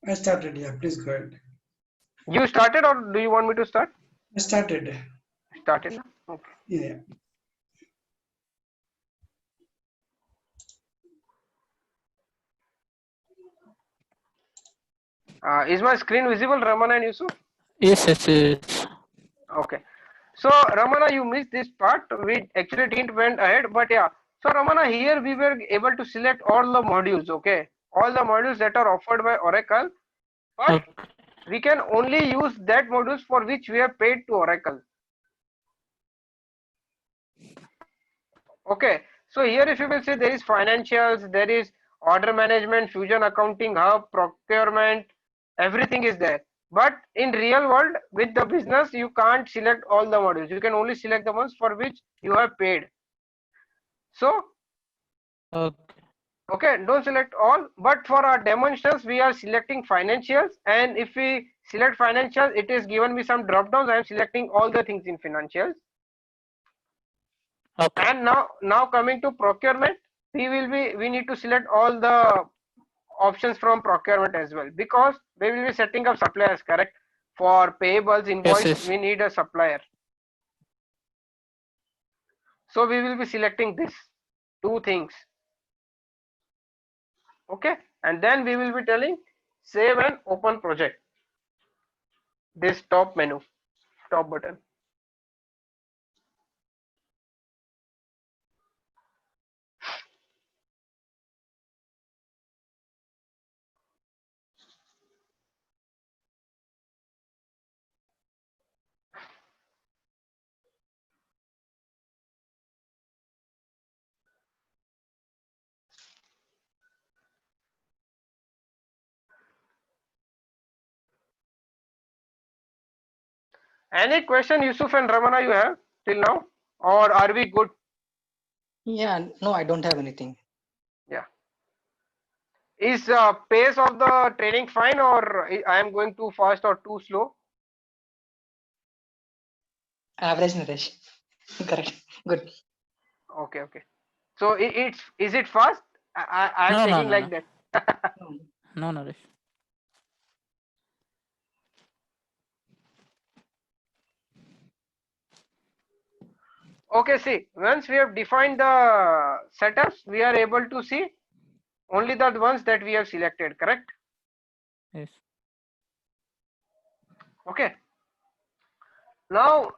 I started. Yeah, please go ahead. You started or do you want me to start? I started. Started. Okay. Yeah. Is my screen visible, Ramana and Yusuf? Yes, yes, yes. Okay. So Ramana, you missed this part. We actually didn't went ahead, but yeah. So Ramana, here we were able to select all the modules. Okay, all the modules that are offered by Oracle, but Okay. we can only use that modules for which we are paid to Oracle. Okay. So here, if you will see, there is financials, there is order management, fusion accounting, hub, procurement, everything is there. But in real world, with the business, you can't select all the modules. You can only select the ones for which you have paid. So, Okay. okay, don't select all, but for our demonstrations, we are selecting financials. And if we select financials, it is given me some drop downs. I am selecting all the things in financials. Okay. And now coming to procurement, we need to select all the options from procurement as well, because we will be setting up suppliers, correct? For payables, Yes, invoice, yes. we need a supplier. So we will be selecting this two things. Okay, and then we will be telling save and open project, this top menu, top button. Any question, Yusuf and Ramana, you have till now, or are we good? Yeah, no, I don't have anything. Yeah. Is pace of the training fine, or I am going too fast or too slow? Average, Naresh. Correct. Good. Okay, okay. So it's, is it fast? I am No, no, taking no, no. like that. No. No, Naresh. Okay, see, once we have defined the setups, we are able to see only the ones that we have selected, correct? Yes. Okay. Now,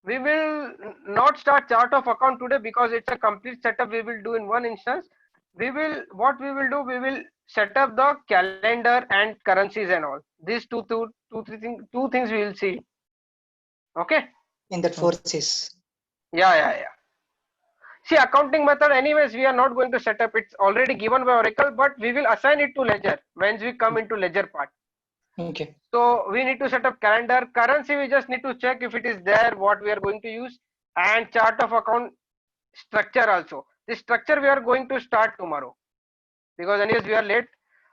we will not start chart of account today because it's a complete setup we will do in one instance. What we will do, we will set up the calendar and currencies and all. These two things we will see. Okay. In that Okay. forces. Yeah. See, accounting method, anyways, we are not going to set up. It's already given by Oracle, but we will assign it to ledger once we come into ledger part. Okay. So we need to set up calendar. Currency, we just need to check if it is there, what we are going to use, and chart of account structure also. This structure we are going to start tomorrow because anyways we are late.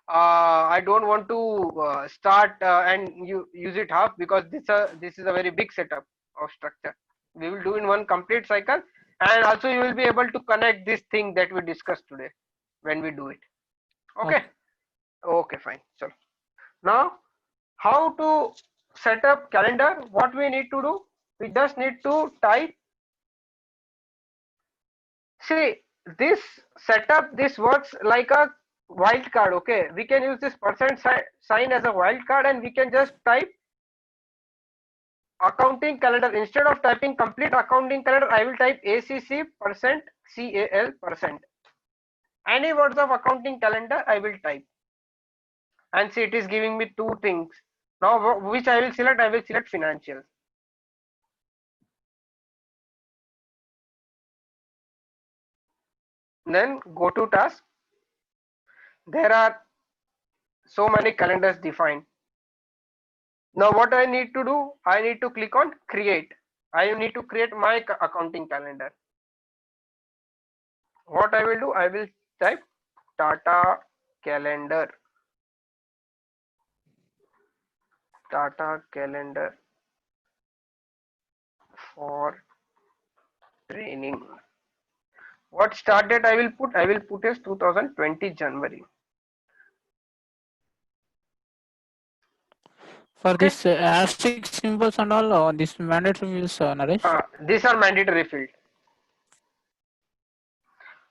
I don't want to start and you use it half because this is a very big setup of structure. We will do in one complete cycle, and also you will be able to connect this thing that we discussed today when we do it. Okay. Okay. Okay, fine. So now how to set up calendar? What we need to do? We just need to type. See, this setup, this works like a wild card. Okay, we can use this percent sign as a wild card, and we can just type accounting calendar. Instead of typing complete accounting calendar, I will type ACC percent CAL percent. Any words of accounting calendar I will type, and see, it is giving me two things. Now which I will select? I will select financials. Then go to task. There are so many calendars defined. Now what I need to do, I need to click on create. I need to create my accounting calendar. What I will do, I will type Tata calendar, Tata calendar for training. What start date I will put? I will put as 2020 January. For Okay. this asterisk symbols and all, this mandatory fields, Naresh. These are mandatory field.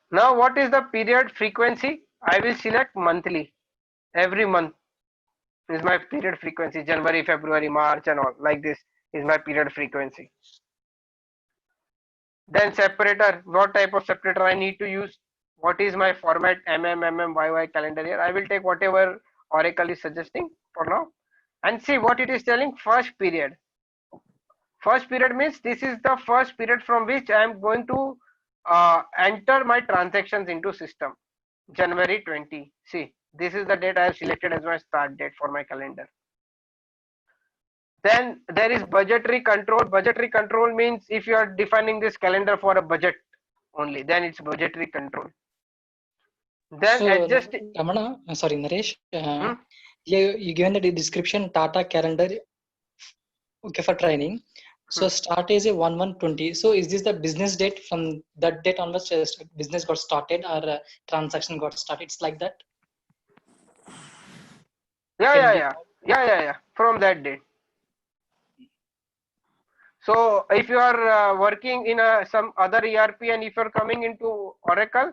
Now what is the period frequency? I will select monthly. Every month is my period frequency. January, February, March and all like this is my period frequency. Then separator, what type of separator I need to use? What is my format? YY calendar year. I will take whatever Oracle is suggesting for now. And see what it is telling. First period. First period means this is the first period from which I am going to enter my transactions into system. January 20. See, this is the date I have selected as my start date for my calendar. Then there is budgetary control. Budgetary control means if you are defining this calendar for a budget only, then it's budgetary control. Then So, adjust. Ramana, sorry, Naresh, Hmm? you given the description Tata calendar, okay, for training. So start is a 1/1/20. So is this the business date? From that date onwards, business got started or transaction got started? It's like that. Yeah. From that date. So if you are working in some other ERP and if you are coming into Oracle,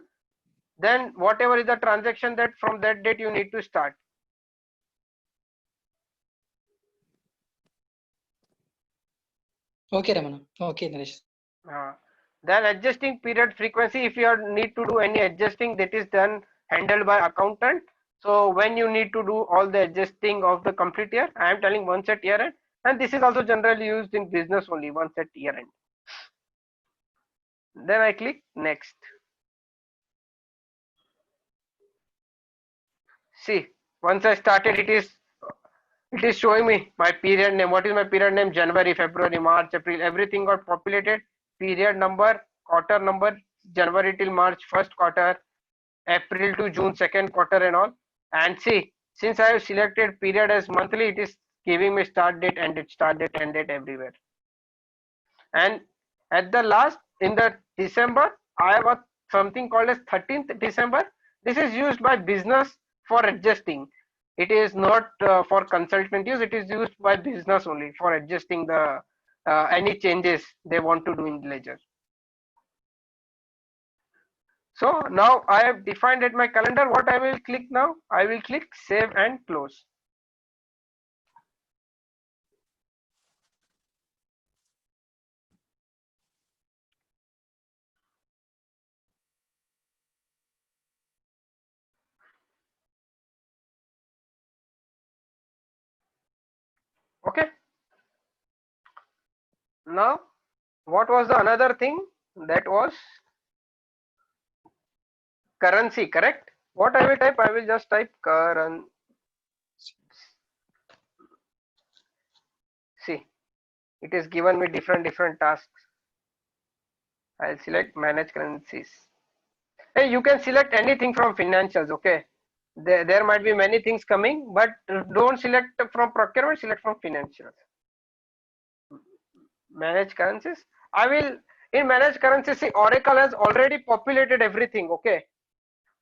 then whatever is the transaction that from that date you need to start. Okay, Ramana. Okay, Naresh. Then adjusting period frequency, if you need to do any adjusting, that is done handled by accountant. So when you need to do all the adjusting of the complete year, I am telling once at year end, and this is also generally used in business only once at year end. Then I click next. See, once I started, it is showing me my period name. What is my period name? January, February, March, April. Everything got populated. Period number, quarter number, January till March first quarter, April to June second quarter and all. And see, since I have selected period as monthly, it is giving me start date, end date everywhere. And at the last, in the December, I have something called as 13th December. This is used by business for adjusting. It is not for consultant use. It is used by business only for adjusting the any changes they want to do in ledger. So now I have defined at my calendar. What I will click now? I will click save and close. Okay. Now, what was the another thing? That was currency, correct? What I will type? I will just type currency. See, it is given me different tasks. I'll select manage currencies. Hey, you can select anything from financials, okay? There might be many things coming, but don't select from procurement, select from financials. Manage currencies. I will, in manage currencies, see, Oracle has already populated everything, okay?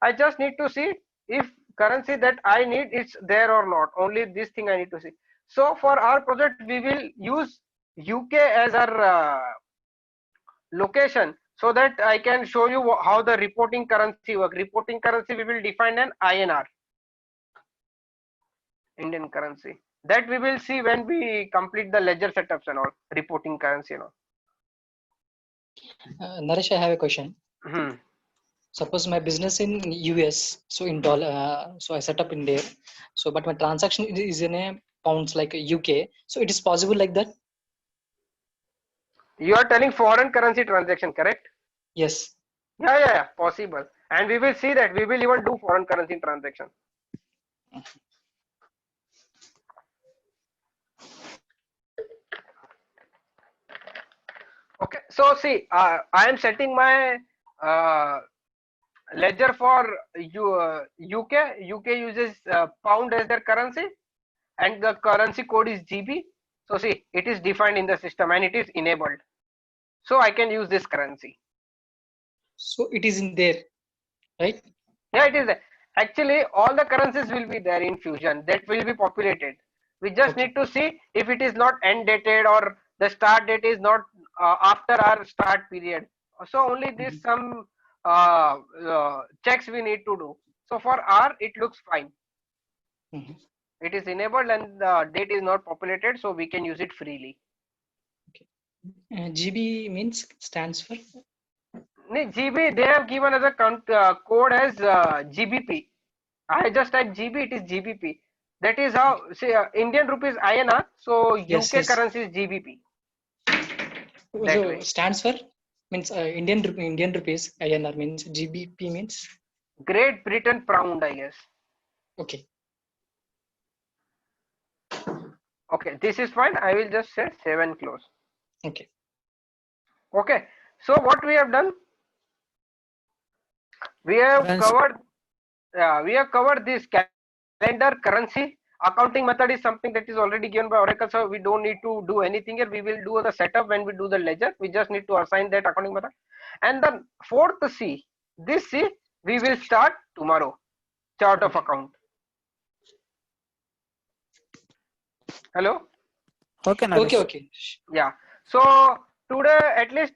I just need to see if currency that I need is there or not. Only this thing I need to see. So for our project, we will use UK as our location so that I can show you how the reporting currency work. Reporting currency we will define an INR, Indian currency. That we will see when we complete the ledger setups and all, reporting currency and all. Naresh, I have a question. Hmm. Suppose my business in US, so in dollar, so I set up in there. So, but my transaction is in a pounds like UK. So it is possible like that? You are telling foreign currency transaction, correct? Yes. Yeah, possible. And we will see that we will even do foreign currency transaction. Okay, so see, I am setting my ledger for UK. UK uses pound as their currency, and the currency code is GB. So see, it is defined in the system and it is enabled. So I can use this currency. So it is in there, right? Yeah, it is there. Actually, all the currencies will be there in Fusion. That will be populated. We just Okay. need to see if it is not end dated or the start date is not after our start period. So only this some checks we need to do. So for R, it looks fine. Mhm. It is enabled and the date is not populated, so we can use it freely. GB means stands for. No, GB, they have given as a code as GBP. I just type GB, it is GBP. That is how, say, Indian rupees INR, so Yes, UK yes. currency is GBP. That So way. stands for means Indian rupees INR means GBP means. Great Britain pound, I guess. Okay. Okay, this is fine. I will just say save and close. Okay. Okay, so what we have done, we have Once- covered this calendar, currency. Accounting method is something that is already given by Oracle, so we don't need to do anything here. We will do the setup when we do the ledger. We just need to assign that accounting method. And the fourth C, this C, we will start tomorrow. Chart of account. Hello. Okay, Okay. Naresh. Okay. Yeah. So today at least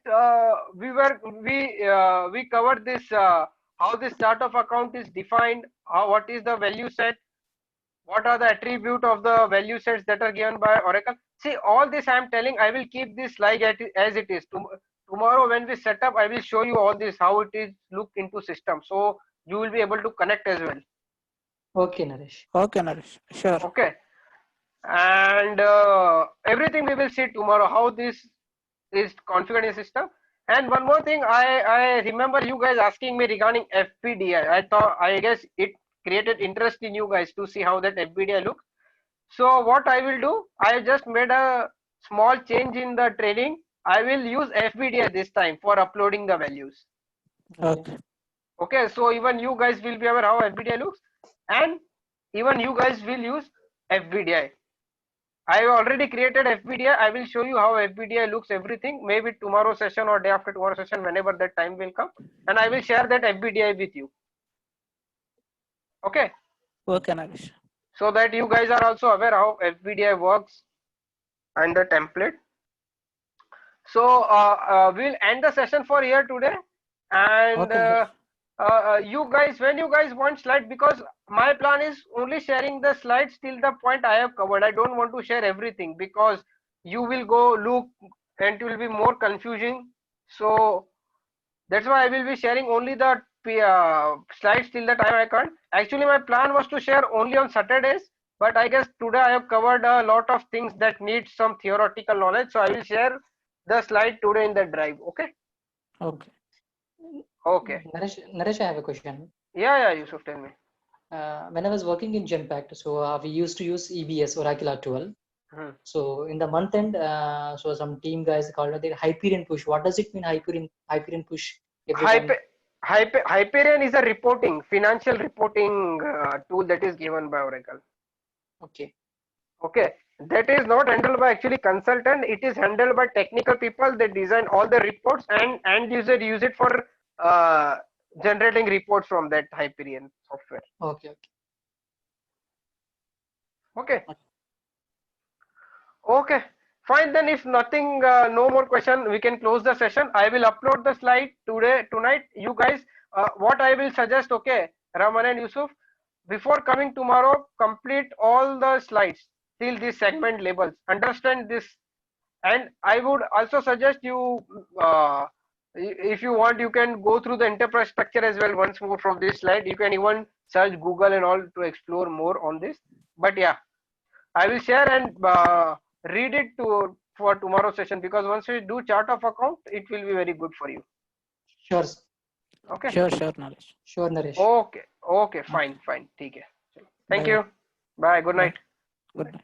we covered this how this chart of account is defined, how what is the value set, what are the attribute of the value sets that are given by Oracle. See, all this I am telling, I will keep this slide as it is. Tomorrow when we set up, I will show you all this how it is look into system, so you will be able to connect as well. Okay, Naresh. Okay, Naresh. Sure. Okay. And everything we will see tomorrow how this is configured in system. And one more thing, I remember you guys asking me regarding FPDI. I guess it created interest in you guys to see how that FPDI looks. So what I will do, I just made a small change in the training. I will use FPDI this time for uploading the values. Okay. Okay, so even you guys will be aware how FPDI looks, and even you guys will use FPDI. I have already created FPDI. I will show you how FPDI looks, everything, maybe tomorrow session or day after tomorrow session, whenever that time will come. And I will share that FPDI with you. Okay. Okay, Naresh. So that you guys are also aware how FPDI works and the template. So we'll end the session for here today. And Okay, Naresh. you guys, when you guys want slide, because my plan is only sharing the slides till the point I have covered. I don't want to share everything because you will go look and it will be more confusing. So that's why I will be sharing only the slides till the time I can't. Actually, my plan was to share only on Saturdays, but I guess today I have covered a lot of things that need some theoretical knowledge. So I will share the slide today in the drive. Okay. Okay. Okay. Naresh, I have a question. Yeah, Yusuf, tell me. When I was working in Genpact, so we used to use EBS, Oracle R12. Hmm. So in the month end, so some team guys called it Hyperion push. What does it mean, Hyperion push? Every time? Hyperion is a reporting, financial reporting tool that is given by Oracle. Okay. Okay, that is not handled by actually consultant. It is handled by technical people. They design all the reports and end user use it for generating reports from that Hyperion software. Okay. Okay. Okay. Fine. Then, if nothing, no more question, we can close the session. I will upload the slide tonight. You guys, what I will suggest, okay, Raman and Yusuf, before coming tomorrow, complete all the slides till this segment labels. Understand this, and I would also suggest you, if you want, you can go through the enterprise structure as well once more from this slide. You can even search Google and all to explore more on this. But yeah, I will share and read it for tomorrow session, because once we do chart of account, it will be very good for you. Sure. Okay. Sure, Naresh. Sure, Naresh. Okay. Fine. ठीक है. Thank Bye. you. Bye. Good night. Good night.